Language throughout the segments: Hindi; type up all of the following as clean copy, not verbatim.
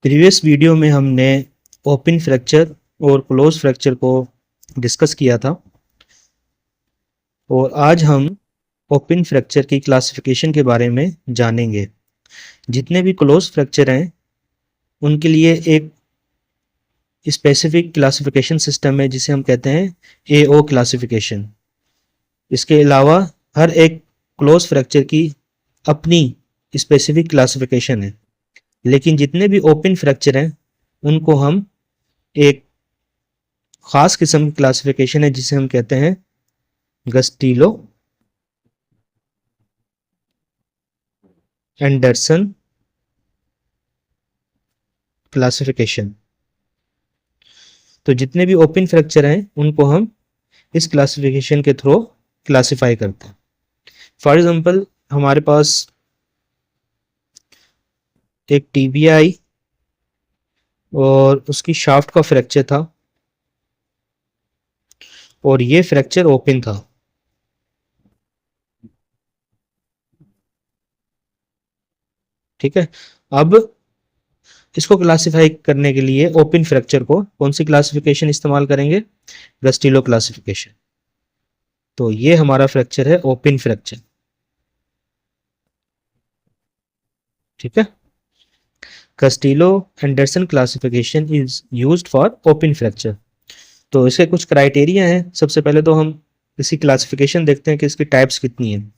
प्रीवियस वीडियो में हमने ओपन फ्रैक्चर और क्लोज फ्रैक्चर को डिस्कस किया था और आज हम ओपन फ्रैक्चर की क्लासिफिकेशन के बारे में जानेंगे। जितने भी क्लोज फ्रैक्चर हैं उनके लिए एक स्पेसिफिक क्लासिफिकेशन सिस्टम है जिसे हम कहते हैं एओ क्लासिफिकेशन। इसके अलावा हर एक क्लोज फ्रैक्चर की अपनी स्पेसिफिक क्लासिफिकेशन है, लेकिन जितने भी ओपन फ्रैक्चर हैं उनको हम एक खास किस्म की क्लासिफिकेशन है जिसे हम कहते हैं गस्टिलो एंडरसन क्लासिफिकेशन। तो जितने भी ओपन फ्रैक्चर हैं उनको हम इस क्लासिफिकेशन के थ्रू क्लासिफाई करते हैं। फॉर एग्जांपल हमारे पास एक टीबीआई और उसकी शाफ्ट का फ्रैक्चर था और ये फ्रैक्चर ओपन था। ठीक है, अब इसको क्लासिफाई करने के लिए ओपन फ्रैक्चर को कौन सी क्लासिफिकेशन इस्तेमाल करेंगे? Gustilo classification. तो ये हमारा फ्रैक्चर है ओपन फ्रैक्चर। ठीक है, Gustilo Anderson classification is used for open fracture. तो इसके कुछ क्राइटेरिया हैं। सबसे पहले तो हम इसकी क्लासिफिकेशन देखते हैं कि इसकी टाइप्स कितनी हैं।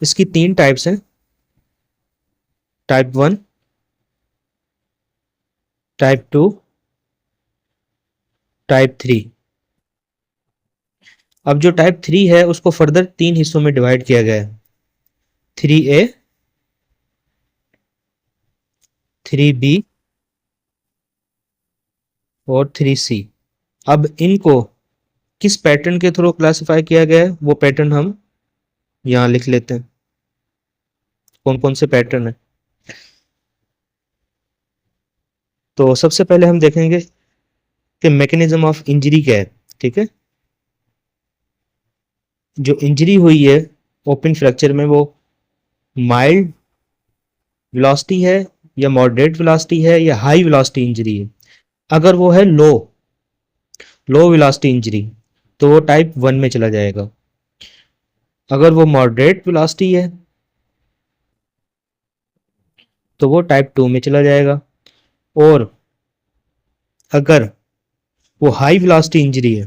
इसकी 3 टाइप्स हैं, टाइप 1, टाइप 2, टाइप 3। अब जो टाइप 3 है उसको फर्दर 3 हिस्सों में डिवाइड किया गया है, 3A, 3B और 3C। अब इनको किस पैटर्न के थ्रू क्लासिफाई किया गया है वो पैटर्न हम यहाँ लिख लेते हैं। कौन कौन से पैटर्न है? तो सबसे पहले हम देखेंगे कि मैकेनिज्म ऑफ इंजरी क्या है। ठीक है, जो इंजरी हुई है ओपन फ्रैक्चर में वो माइल्ड वेलोसिटी है या मॉडरेट वेलोसिटी है या हाई वेलोसिटी इंजरी है। अगर वो है लो वेलोसिटी इंजरी तो वो टाइप 1 में चला जाएगा। अगर वो मॉडरेट वेलोसिटी है तो वो टाइप 2 में चला जाएगा। और अगर वो हाई वेलोसिटी इंजरी है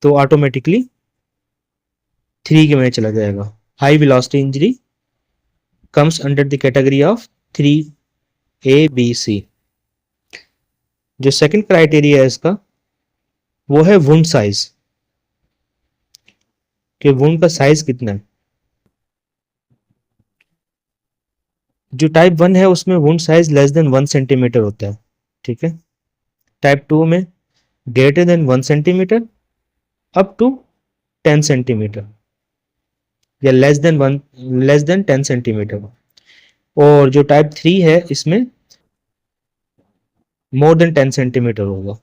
तो ऑटोमेटिकली 3 के में चला जाएगा। High velocity injury comes under the category of 3A B C। जो सेकंड क्राइटेरिया है इसका वो है वुंड साइज, कि वुंड का साइज कितना है। जो टाइप 1 है उसमें wound size less than 1 centimetre होता है। ठीक है, टाइप 2 में greater than 1 centimetre up to 10 centimetre या लेस देन 10 सेंटीमीटर। और जो टाइप 3 है इसमें मोर देन 10 सेंटीमीटर होगा।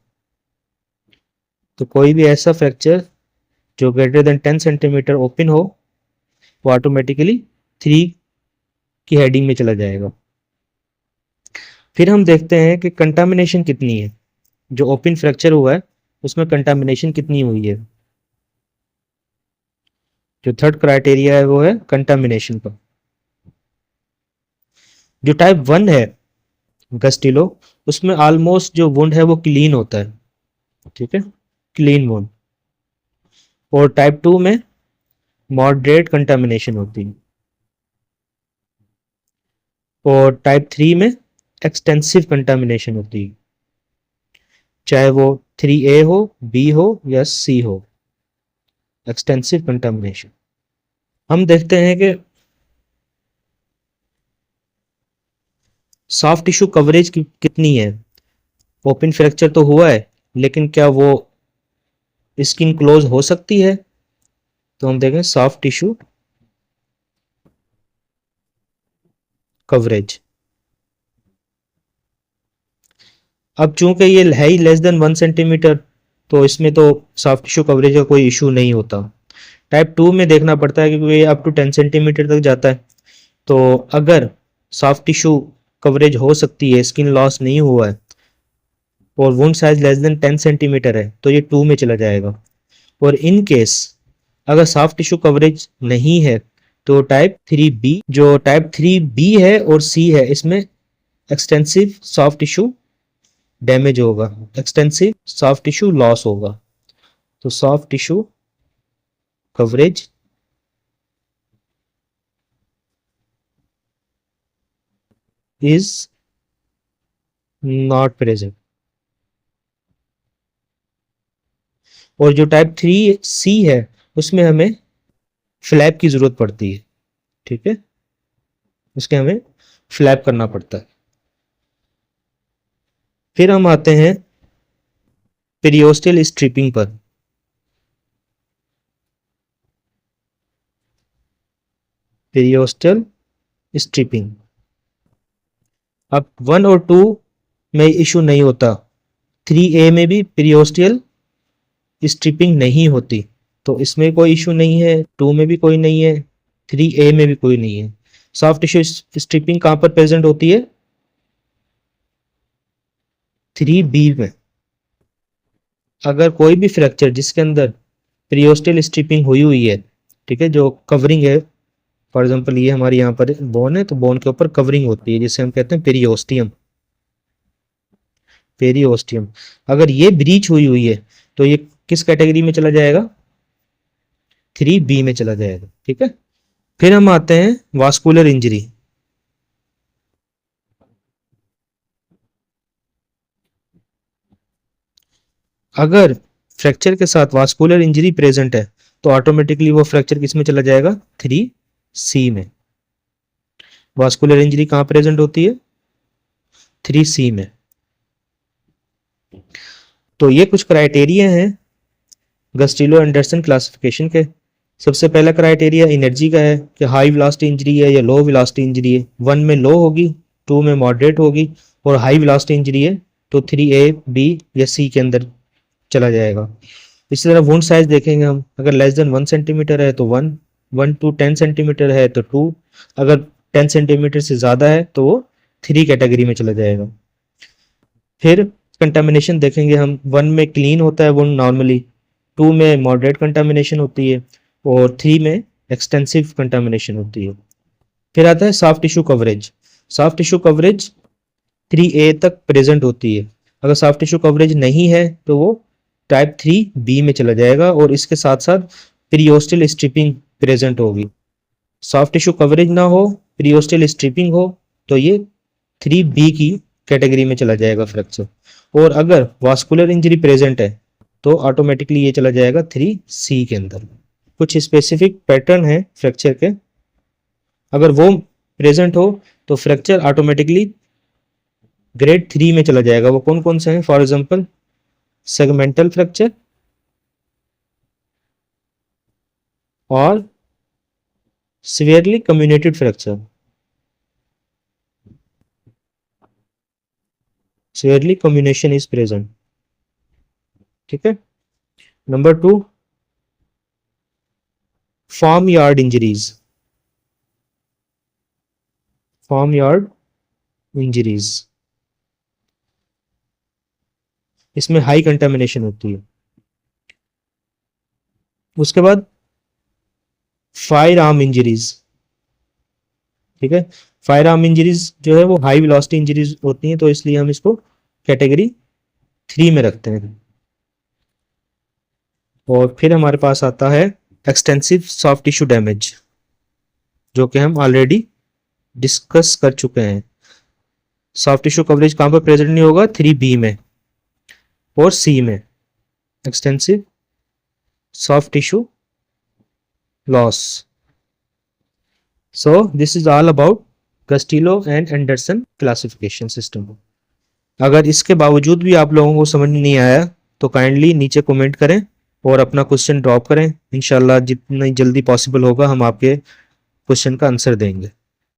तो कोई भी ऐसा फ्रैक्चर जो ग्रेटर देन 10 सेंटीमीटर ओपन हो वो ऑटोमेटिकली 3 की हेडिंग में चला जाएगा। फिर हम देखते हैं कि कंटामिनेशन कितनी है। जो ओपन फ्रैक्चर हुआ है उसमें कंटामिनेशन कितनी हुई है। जो थर्ड क्राइटेरिया है वो है कंटामिनेशन का। जो टाइप 1 है गस्टिलो उसमें ऑलमोस्ट जो वुंड है वो क्लीन होता है। ठीक है, क्लीन वुंड। और टाइप 2 में मॉडरेट कंटामिनेशन होती है। और टाइप 3 में एक्सटेंसिव कंटामिनेशन होती है, चाहे वो 3A हो, B हो या C हो। Extensive contamination. हम देखते हैं कि सॉफ्ट टिश्यू कवरेज कितनी है। ओपन फ्रैक्चर तो हुआ है लेकिन क्या वो स्किन क्लोज हो सकती है? तो हम देखें सॉफ्ट टिश्यू कवरेज। अब चूंकि ये है ही लेस देन 1 सेंटीमीटर तो इसमें तो सॉफ्ट टिश्यू कवरेज का कोई इशू नहीं होता। टाइप 2 में देखना पड़ता है क्योंकि ये अप टू 10 सेंटीमीटर तक जाता है। तो अगर सॉफ्ट टिश्यू कवरेज हो सकती है, स्किन लॉस नहीं हुआ है, और wound size less than 10 centimetre है, तो ये 2 में चला जाएगा। और इन केस अगर सॉफ्ट टिश्यू कवरेज नहीं है तो टाइप 3B, जो टाइप 3B है और C है, इसमें एक्सटेंसिव सॉफ्ट टिश्यू डैमेज होगा, एक्सटेंसिव सॉफ्ट टिश्यू लॉस होगा। तो soft tissue coverage is not present. और जो टाइप 3C है उसमें हमें फ्लैप की जरूरत पड़ती है, ठीक है, उसके हमें फ्लैप करना पड़ता है। फिर हम आते हैं पेरियोस्टल स्ट्रिपिंग पर। पेरियोस्टल स्ट्रिपिंग, अब 1 और 2 में इशू नहीं होता, 3A में भी पेरियोस्टल स्ट्रिपिंग नहीं होती, तो इसमें कोई इशू नहीं है, 2 में भी कोई नहीं है, 3A में भी कोई नहीं है। सॉफ्ट टिश्यू स्ट्रिपिंग कहां पर प्रेजेंट होती है? 3B में। अगर कोई भी फ्रैक्चर जिसके अंदर पेरियोस्टल स्ट्रिपिंग हुई है, ठीक है, जो कवरिंग है, फॉर एग्जांपल ये हमारी यहाँ पर बोन है, तो बोन के ऊपर कवरिंग होती है जिसे हम कहते हैं पेरियोस्टियम। पेरियोस्टियम अगर ये ब्रीच हुई है तो ये किस कैटेगरी में चला जाएगा? 3B में चला जाएगा, ठीक है। फिर हम आते हैं वास्कुलर इंजरी। अगर फ्रैक्चर के साथ वास्कुलर इंजरी प्रेजेंट है तो ऑटोमेटिकली वो फ्रैक्चर किस में चला जाएगा? 3C में। वास्कुलर इंजरी कहां प्रेजेंट होती है? 3C में। तो ये कुछ क्राइटेरिया हैं गस्टिलो एंडरसन क्लासिफिकेशन के। सबसे पहला क्राइटेरिया एनर्जी का है कि हाई वेलोसिटी इंजरी है या लो वेलोसिटी इंजरी है। 1 में लो होगी, 2 में मॉडरेट होगी, और हाई वेलोसिटी इंजरी है तो 3A, B या C के अंदर चला जाएगा। इसी तरह वुंड साइज देखेंगे हम, अगर लेस देन 1 सेंटीमीटर है तो 1, 1 to 10 सेंटीमीटर है तो 2, अगर 10 सेंटीमीटर से ज़्यादा है तो वो 3 कैटेगरी में चला जाएगा। फिर कंटामिनेशन देखेंगे हम, 1 में क्लीन होता है वुंड नॉर्मली, 2 में मॉडरेट कंटामिनेशन होती है, और 3 में एक्सटेंसिव कंटामिनेशन होती है। फिर आता है soft tissue coverage. Soft tissue coverage 3A तक प्रेजेंट होती है। अगर सॉफ्ट टिश्यू कवरेज नहीं है तो वो टाइप 3B में चला जाएगा, और इसके साथ साथ पेरियोस्टल स्ट्रिपिंग प्रेजेंट होगी। सॉफ्ट टिश्यू कवरेज ना हो, पेरियोस्टल स्ट्रिपिंग हो, तो ये 3B की कैटेगरी में चला जाएगा फ्रैक्चर। और अगर वास्कुलर इंजरी प्रेजेंट है तो ऑटोमेटिकली ये चला जाएगा 3C के अंदर। कुछ स्पेसिफिक पैटर्न है फ्रैक्चर के, अगर वो प्रेजेंट हो तो फ्रैक्चर ऑटोमेटिकली ग्रेड 3 में चला जाएगा। वो कौन कौन से हैं? फॉर एग्जांपल सेगमेंटल फ्रैक्चर और severely communicated fracture. Severely communication is present, ठीक है। Number 2, farm yard injuries. Farm yard injuries, इसमें हाई कंटामिनेशन होती है। उसके बाद फायर आर्म इंजरीज, ठीक है। फायर आर्म इंजरीज जो है वो हाई वेलोसिटी इंजरीज होती हैं, तो इसलिए हम इसको कैटेगरी 3 में रखते हैं। और फिर हमारे पास आता है एक्सटेंसिव सॉफ्ट टिश्यू डैमेज, जो कि हम ऑलरेडी डिस्कस कर चुके हैं। सॉफ्ट टिश्यू कवरेज कहां पर प्रेजेंट नहीं होगा? 3B में और C में। Extensive soft tissue loss. So this is all about Castillo and Anderson classification system. अगर इसके बावजूद भी आप लोगों को समझ नहीं आया तो काइंडली नीचे कमेंट करें और अपना क्वेश्चन ड्रॉप करें। इंशाल्लाह जितनी जल्दी पॉसिबल होगा हम आपके क्वेश्चन का आंसर देंगे।